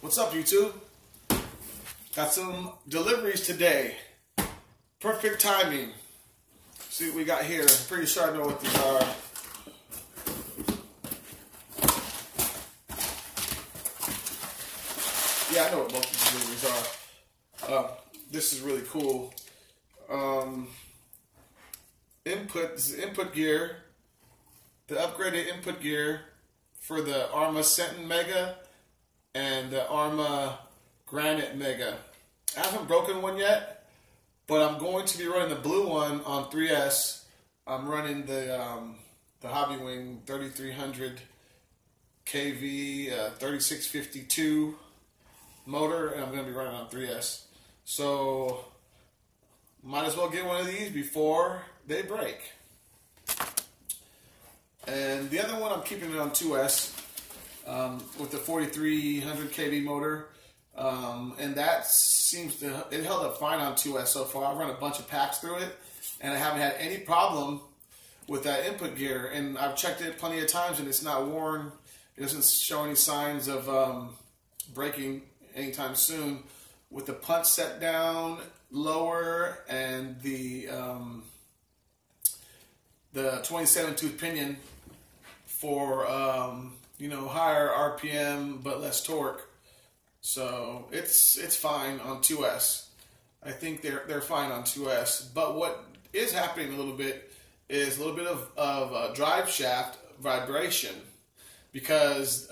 What's up, YouTube? Got some deliveries today. Perfect timing. See what we got here. I'm pretty sure I know what these are. Yeah, I know what both of these deliveries are. This is really cool. This is input gear. The upgraded input gear for the Arma Sentin Mega and the Arma Granite Mega. I haven't broken one yet, but I'm going to be running the blue one on 3S. I'm running the Hobbywing 3300 kV 3652 motor, and I'm going to be running on 3S. So might as well get one of these before they break. And the other one, I'm keeping it on 2S with the 4300 kV motor. And that it held up fine on 2S so far. I've run a bunch of packs through it, and I haven't had any problem with that input gear. And I've checked it plenty of times, and it's not worn. It doesn't show any signs of breaking anytime soon. With the punch set down lower and the 27 tooth pinion for higher RPM but less torque. So it's fine on 2S. I think they're fine on 2S. But what is happening a little bit is a little bit of drive shaft vibration, because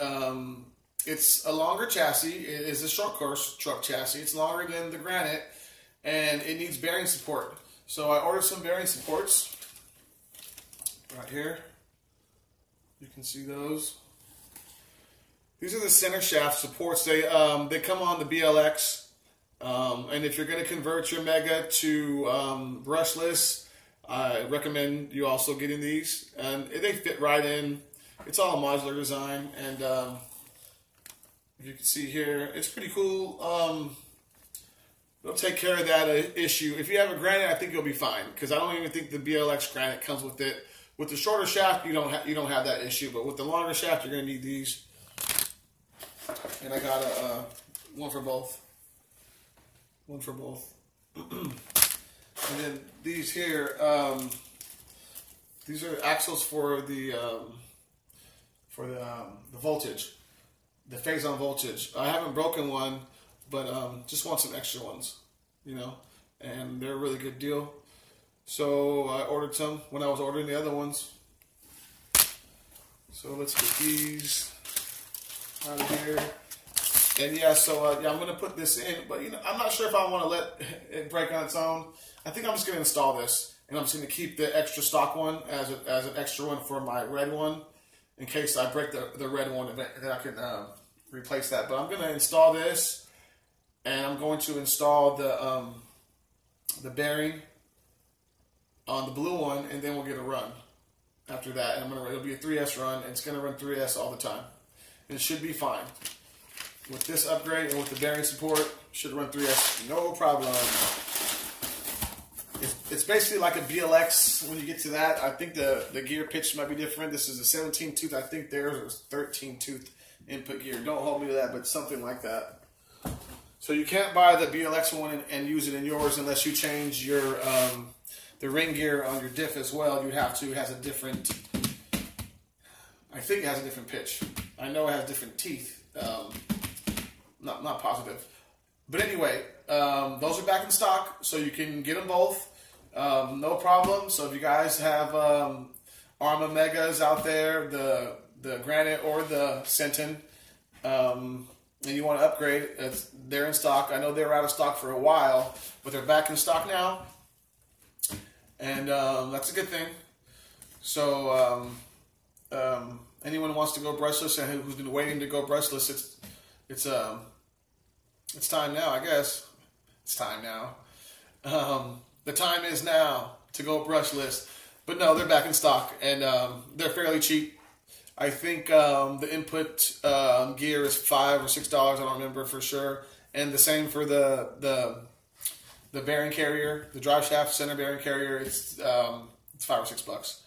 it's a longer chassis. It is a short course truck chassis. It's longer than the Granite, and it needs bearing support. So I ordered some bearing supports right here. You can see those. These are the center shaft supports. They come on the BLX, and if you're going to convert your Mega to brushless, I recommend you also getting these. And they fit right in. It's all a modular design, and if you can see here, it's pretty cool. They'll take care of that issue. If you have a Granite, I think you'll be fine, because I don't even think the BLX Granite comes with it. With the shorter shaft, you don't have that issue, but with the longer shaft, you're going to need these. And I got one for both. One for both. And then these here, these are axles for the voltage, the phase-on voltage. I haven't broken one, but just want some extra ones, and they're a really good deal. So I ordered some when I was ordering the other ones. So let's get these out of here. And yeah, so I'm going to put this in, but I'm not sure if I want to let it break on its own. I think I'm just going to install this, and I'm just going to keep the extra stock one as an extra one for my red one, in case I break the red one, then I can replace that. But I'm going to install this, and I'm going to install the bearing on the blue one, and then we'll get a run after that. And it'll be a 3S run, and it's going to run 3S all the time. And it should be fine. With this upgrade and with the bearing support, should run 3S, no problem. It's basically like a BLX when you get to that. I think the gear pitch might be different. This is a 17 tooth. I think theirs was 13 tooth input gear. Don't hold me to that, but something like that. So you can't buy the BLX one and use it in yours unless you change your the ring gear on your diff as well. You have to. It has a different, I think it has a different pitch. I know it has different teeth. Not positive. But anyway, those are back in stock, so you can get them both. No problem. So if you guys have Arma Megas out there, the Granite or the Sentin, and you want to upgrade, they're in stock. I know they were out of stock for a while, but they're back in stock now. And that's a good thing. So anyone who wants to go brushless and who's been waiting to go brushless, it's time now, I guess. It's time now. The time is now to go brushless. But no, they're back in stock, and they're fairly cheap. I think the input gear is $5 or $6. I don't remember for sure. And the same for the bearing carrier, the drive shaft center bearing carrier. It's $5 or $6.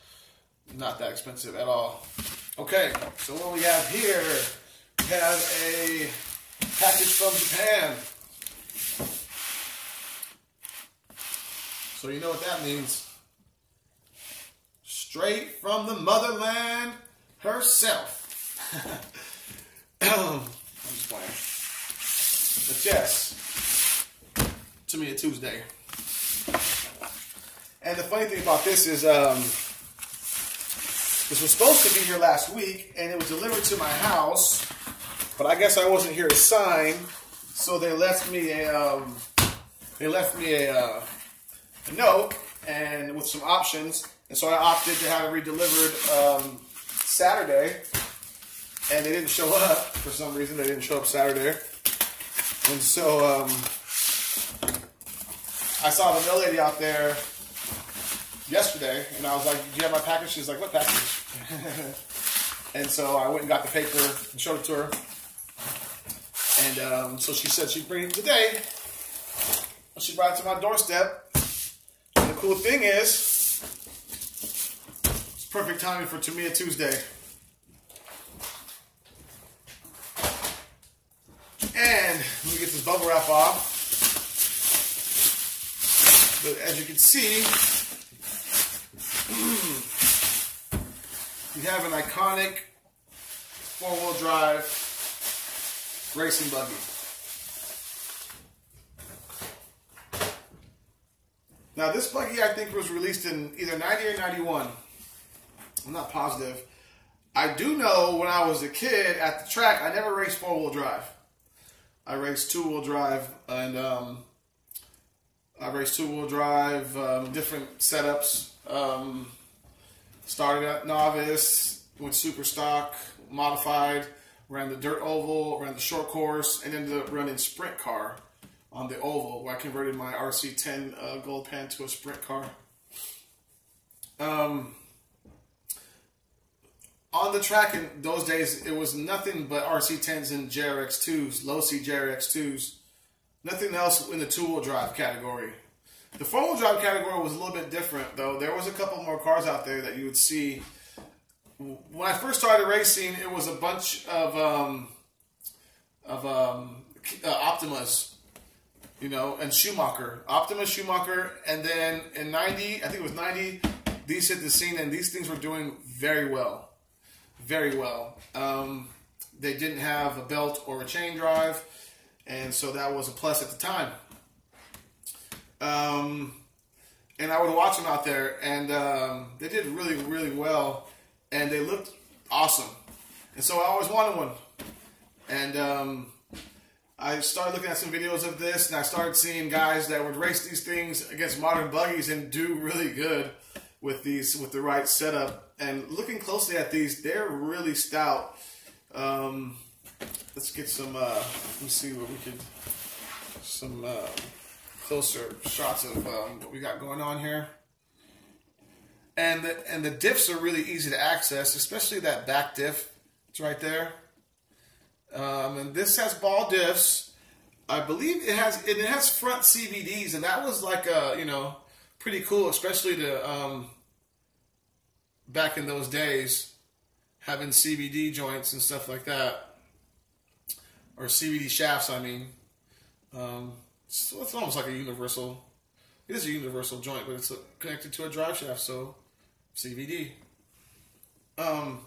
Not that expensive at all. Okay, so what we have here, we have a package from Japan. So you know what that means. Straight from the motherland herself. I'm just playing. But yes, Tamiya Tuesday. And the funny thing about this is, this was supposed to be here last week, and it was delivered to my house, but I guess I wasn't here to sign, so they left me a note and with some options, and so I opted to have it redelivered Saturday, and they didn't show up for some reason. They didn't show up Saturday, and so I saw the mail lady out there yesterday, and I was like, "Do you have my package?" She's like, "What package?" And so I went and got the paper and showed it to her, and so she said she'd bring it today. She brought it to my doorstep. And the cool thing is, it's perfect timing for Tamiya Tuesday. And let me get this bubble wrap off. But as you can see, we have an iconic four-wheel drive racing buggy. Now this buggy I think was released in either 90 or 91. I'm not positive. I do know when I was a kid at the track, I never raced four-wheel drive. I raced two-wheel drive, and I raced two-wheel drive, different setups. Started at novice, went super stock, modified, ran the dirt oval, ran the short course, and ended up running sprint car on the oval, where I converted my RC10 Gold Pan to a sprint car. On the track in those days, it was nothing but RC10s and JRX2s, low C JRX2s. Nothing else in the two-wheel drive category. The four-wheel drive category was a little bit different, though. There was a couple more cars out there that you would see. When I first started racing, it was a bunch of Optimas, you know, and Schumacher. Optima, Schumacher, and then in 90, I think it was 90, these hit the scene, and these things were doing very well. Very well. They didn't have a belt or a chain drive, and so that was a plus at the time. And I would watch them out there, and they did really, really well, and they looked awesome. And so I always wanted one. And I started looking at some videos of this, and I started seeing guys that would race these things against modern buggies and do really good with these, with the right setup. And looking closely at these, they're really stout. Let's get some, let me see what we could, some closer shots of what we got going on here. And the diffs are really easy to access, especially that back diff. It's right there. And this has ball diffs. I believe it has front CVDs, and that was like a, you know, pretty cool, especially to back in those days, having CVD joints and stuff like that, or CVD shafts. I mean, so it's almost like a universal. It is a universal joint, but it's connected to a drive shaft, so CVD. I'll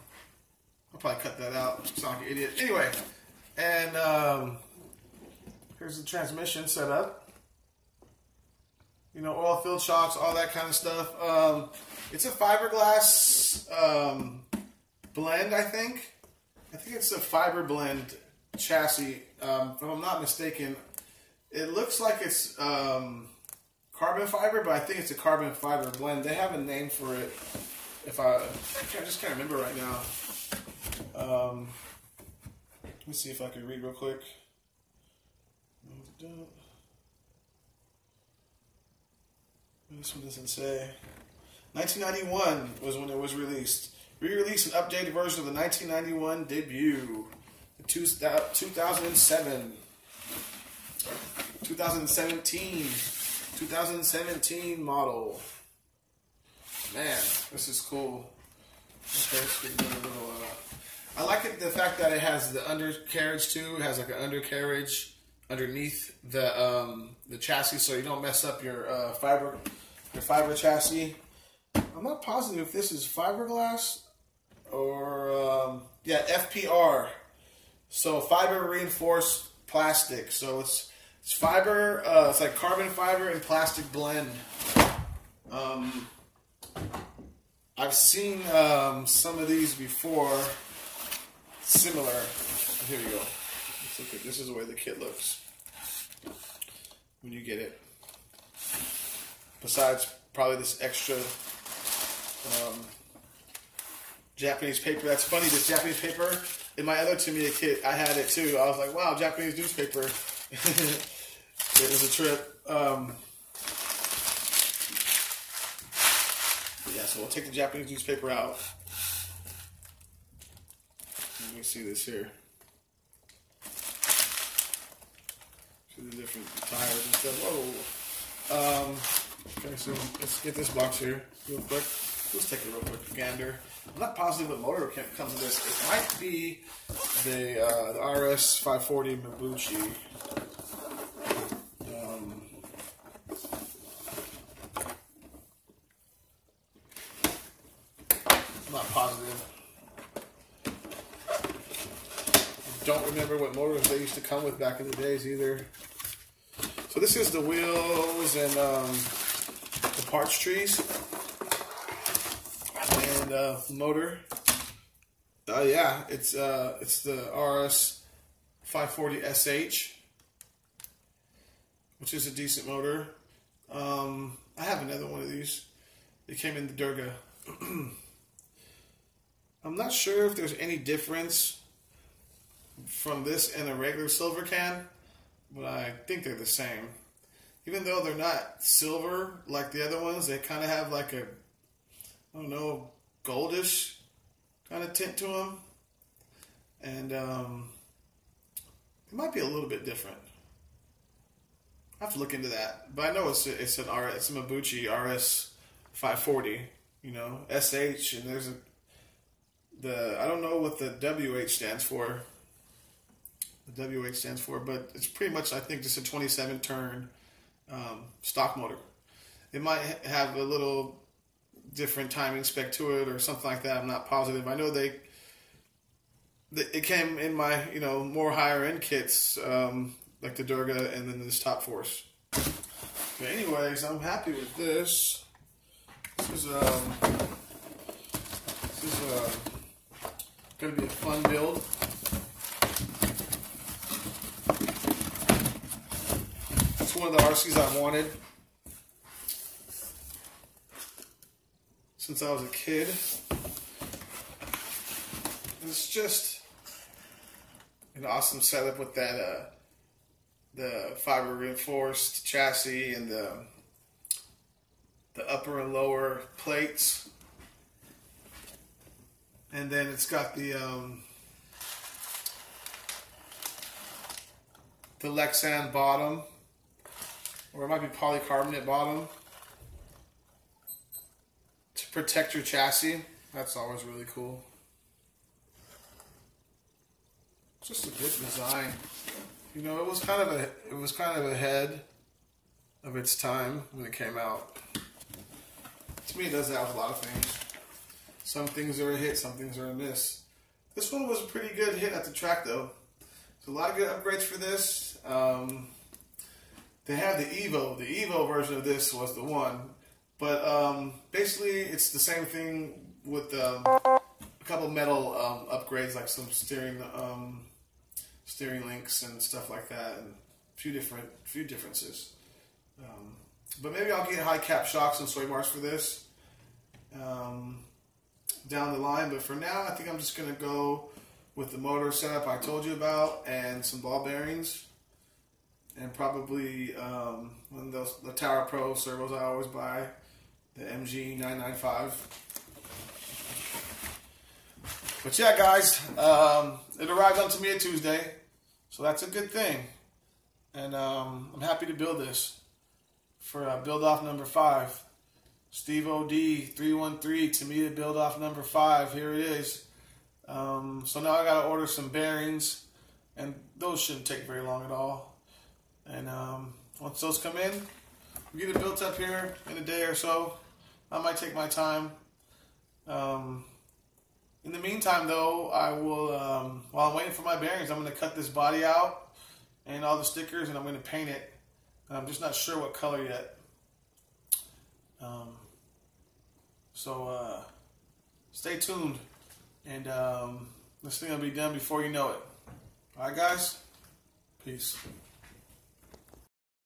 probably cut that out. Sound like an idiot. Anyway, and here's the transmission setup. You know, oil filled shocks, all that kind of stuff. It's a fiberglass blend, I think. I think it's a fiber blend chassis. If I'm not mistaken, it looks like it's carbon fiber, but I think it's a carbon fiber blend. They have a name for it. I just can't remember right now. Let me see if I can read real quick. This one doesn't say. 1991 was when it was released. Re-released an updated version of the 1991 debut. The 2017 model. Man, this is cool. Okay, let's get a little I like it, the fact that it has the undercarriage too. It has like an undercarriage underneath the chassis, so you don't mess up your fiber chassis. I'm not positive if this is fiberglass or yeah, FPR. So fiber reinforced plastic. So it's fiber. It's like carbon fiber and plastic blend. I've seen some of these before. Similar. Here we go. Let's look at this. Is the way the kit looks when you get it. Besides probably this extra Japanese paper. That's funny. This Japanese paper in my other Tamiya kit, I had it too. I was like, wow, Japanese newspaper. It was a trip. Yeah, so we'll take the Japanese newspaper out. Let me see this here. See the different tires and stuff. Whoa. Okay, so let's get this box here real quick. Let's take a real quick gander. I'm not positive what motor comes with this. It might be the RS 540 Mabuchi. I'm not positive. Don't remember what motors they used to come with back in the days either. So this is the wheels and the parts trees and motor. Yeah, it's the RS 540 SH, which is a decent motor. I have another one of these. It came in the Durga. I'm not sure if there's any difference from this and a regular silver can, but I think they're the same. Even though they're not silver like the other ones, they kind of have like a, I don't know, goldish kind of tint to them. And it might be a little bit different. I have to look into that. But I know it's a Mabuchi RS 540, you know, SH, and there's I don't know what the WH stands for. The WH stands for, but it's pretty much, I think, just a 27 turn stock motor. It might have a little different timing spec to it or something like that. I'm not positive. I know it came in my, you know, more higher end kits, like the Durga and then this Top Force. But anyways, I'm happy with this. This is going to be a fun build. It's one of the RCs I wanted since I was a kid. It's just an awesome setup with that the fiber reinforced chassis and the upper and lower plates. And then it's got the Lexan bottom, or it might be polycarbonate bottom, to protect your chassis. That's always really cool. It's just a good design. You know, it was kind of ahead of its time when it came out. To me, it does that with a lot of things. Some things are a hit, some things are a miss. This one was a pretty good hit at the track, though. So a lot of good upgrades for this. They have the Evo. The Evo version of this was the one. But basically, it's the same thing with a couple metal upgrades, like some steering links and stuff like that, and a few differences. But maybe I'll get high cap shocks and sway bars for this down the line. But for now, I think I'm just going to go with the motor setup I told you about and some ball bearings, and probably one of those the Tower Pro servos I always buy, the MG 995. But yeah, guys, it arrived on Tamiya Tuesday, so that's a good thing. And I'm happy to build this for build off number 5. Steve OD 313 Tamiya build off number 5. Here it is. So now I got to order some bearings, and those shouldn't take very long at all. And once those come in, we get it built up here in a day or so. I might take my time. In the meantime, though, I will, while I'm waiting for my bearings, I'm going to cut this body out and all the stickers, and I'm going to paint it. I'm just not sure what color yet. So stay tuned, and this thing will be done before you know it. All right, guys? Peace.